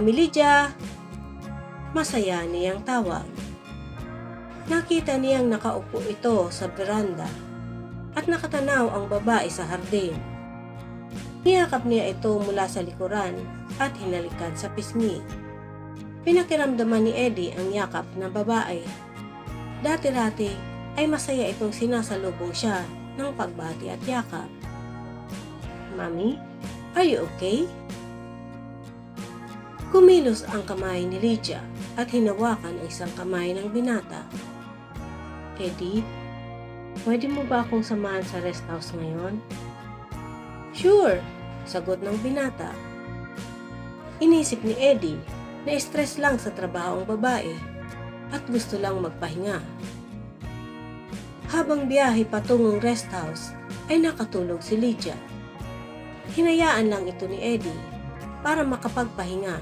Mami Lydia! Masaya niyang tawag. Nakita niyang nakaupo ito sa veranda at nakatanaw ang babae sa hardin. Niyakap niya ito mula sa likuran at hinalikan sa pisngi. Pinakiramdaman ni Eddie ang yakap ng babae. Dati-dati ay masaya itong sinasalubong siya ng pagbati at yakap. Mami, are you okay? Kumilos ang kamay ni Lydia at hinawakan ang isang kamay ng binata. Eddie, pwede mo ba akong samahan sa rest house ngayon? Sure, sagot ng binata. Inisip ni Eddie na stress lang sa trabaho ang babae at gusto lang magpahinga. Habang biyahe patungong rest house ay nakatulog si Lydia. Hinayaan lang ito ni Eddie para makapagpahinga